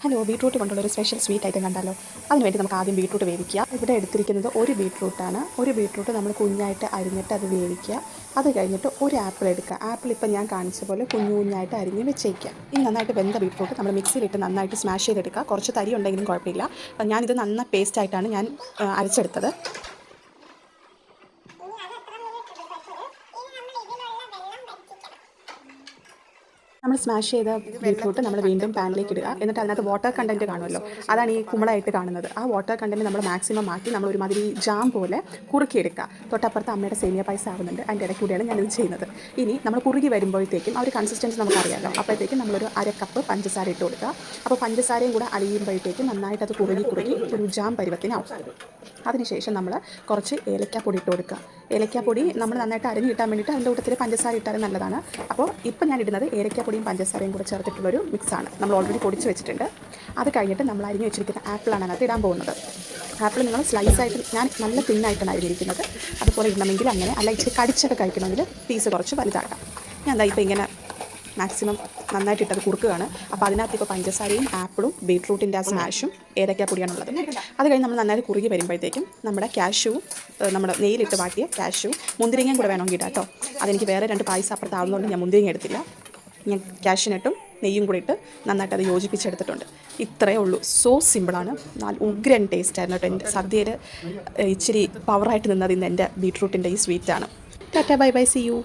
Hello, beetroot കൊണ്ടുള്ള ഒരു special sweet item കണ്ടാലോ? അതിനുവേണ്ടി നമുക്ക് ആദ്യം ബീട്രൂട്ട് വേവിക്കുക. ഇവിടെ എടുത്തിരിക്കുന്നത് ഒരു ബീട്രൂട്ടാണ്. ഒരു ബീട്രൂട്ട് നമ്മൾ കുഞ്ഞായിട്ട് അരിഞ്ഞിട്ട് അത് വേവിക്കുക. അത് കഴിഞ്ഞിട്ട് ഒരു ആപ്പിൾ എടുക്കുക. ആപ്പിൾ ഇപ്പം ഞാൻ കാണിച്ച പോലെ കുഞ്ഞു കുഞ്ഞായിട്ട് അരിഞ്ഞ് വെച്ചേക്കുക. ഇനി നന്നായിട്ട് വെന്ത ബീട്രൂട്ട് നമ്മൾ മിക്സിയിലിട്ട് നന്നായിട്ട് സ്മാഷ് ചെയ്തെടുക്കുക. കുറച്ച് തരി ഉണ്ടെങ്കിലും കുഴപ്പമില്ല. ഞാനിത് നന്ന പേസ്റ്റായിട്ടാണ് ഞാൻ അരച്ചെടുത്തത്. നമ്മൾ സ്മാഷ് ചെയ്ത ബീട്രൂട്ട് നമ്മൾ വീണ്ടും പാനിലേക്ക് ഇടുക. എന്നിട്ട് അതിനകത്ത് വാട്ടർ കണ്ടൻറ്റ് കാണുമല്ലോ, അതാണ് ഈ കുമ്പളായിട്ട് കാണുന്നത്. ആ വാട്ടർ കണ്ടൻറ്റ് നമ്മൾ മാക്സിമം മാറ്റി നമ്മൾ ഒരുമാതിരി ജാം പോലെ കുറുക്കിയെടുക്കുക. തൊട്ടപ്പുറത്ത് അമ്മയുടെ സേമിയ പായസം ആവുന്നുണ്ട്, അതിൻ്റെ ഇടയ്ക്കൂടെയാണ് ഞാനിത് ചെയ്യുന്നത്. ഇനി നമ്മൾ കുറുകി വരുമ്പോഴത്തേക്കും ആ ഒരു കൺസിസ്റ്റൻസി നമുക്കറിയാമല്ലോ. അപ്പോഴത്തേക്കും നമ്മളൊരു 1/2 കപ്പ് പഞ്ചസാര ഇട്ട് കൊടുക്കുക. അപ്പോൾ പഞ്ചസാരയും കൂടെ അലിയുമ്പോഴത്തേക്കും നന്നായിട്ട് അത് കുറുകി ഒരു ജാം പരുവത്തിനാവും. അതിനുശേഷം നമ്മൾ കുറച്ച് ഏലക്കാപ്പൊടി ഇട്ട് കൊടുക്കുക. ഏലക്കാപ്പൊടി നമ്മൾ നന്നായിട്ട് അരിഞ്ഞ് കിട്ടാൻ വേണ്ടിയിട്ട് അതിൻ്റെ കൂട്ടത്തിൽ പഞ്ചസാര ഇട്ടാലും നല്ലതാണ്. അപ്പോൾ ഇപ്പം ഞാൻ ഇടുന്നത് ഏലക്കാപ്പൊടിയും പഞ്ചസാരയും കൂടെ ചേർത്തിട്ടുള്ളൊരു മിക്സാണ്. നമ്മൾ ഓൾറെഡി പൊടിച്ച് വെച്ചിട്ടുണ്ട്. അത് കഴിഞ്ഞിട്ട് നമ്മൾ അരിഞ്ഞ് വെച്ചിരിക്കുന്ന ആപ്പിളാണ് അതിനകത്ത് ഇടാൻ പോകുന്നത്. ആപ്പിൾ നിങ്ങൾ സ്ലൈസായിട്ട്, ഞാൻ നല്ല തിന്നായിട്ടാണ് അരിഞ്ഞിരിക്കുന്നത്. അതുപോലെ ഇടണമെങ്കിൽ അങ്ങനെ, അല്ല ഇച്ചിരി കടിച്ചൊക്കെ കഴിക്കണമെങ്കിൽ പീസ് കുറച്ച് വലുതാക്കാം. ഞാൻ എന്താ ഇപ്പോൾ ഇങ്ങനെ മാക്സിമം നന്നായിട്ട് ഇട്ടത് കുറുക്കുകയാണ്. അപ്പോൾ അതിനകത്ത് ഇപ്പോൾ പഞ്ചസാരയും ആപ്പിളും ബീട്രൂട്ടിൻ്റെ ആ സ്മാഷും ഏലക്കാപ്പൊടിയാണുള്ളത്. അത് കഴിഞ്ഞ് നമ്മൾ നന്നായിട്ട് കുറുകി വരുമ്പോഴത്തേക്കും നമ്മുടെ കാഷ്യൂവും, നമ്മുടെ നെയ്യിലിട്ട് വാട്ടിയ കാഷ്യൂവും മുന്തിരിങ്ങയും കൂടെ വേണമെങ്കിൽ ഇടാം കേട്ടോ. അതെനിക്ക് വേറെ 2 പായസം അപ്പുറത്താവുന്നതുകൊണ്ട് ഞാൻ മുന്തിരിങ്ങ എടുത്തില്ല. ഞാൻ കാഷ്യൂനട്ടും നെയ്യും കൂടി ഇട്ട് നന്നായിട്ട് അത് യോജിപ്പിച്ചെടുത്തിട്ടുണ്ട്. ഇത്രയേ ഉള്ളൂ. സോ സിമ്പിളാണ്. ഉഗ്രൻ ടേസ്റ്റ് ആയിരുന്നു കേട്ടോ. എൻ്റെ സദ്യയിൽ ഇച്ചിരി പവറായിട്ട് നിന്നത് ഇന്ന് എൻ്റെ ബീട്രൂട്ടിൻ്റെ ഈ സ്വീറ്റാണ്. Tata, bye bye, see U.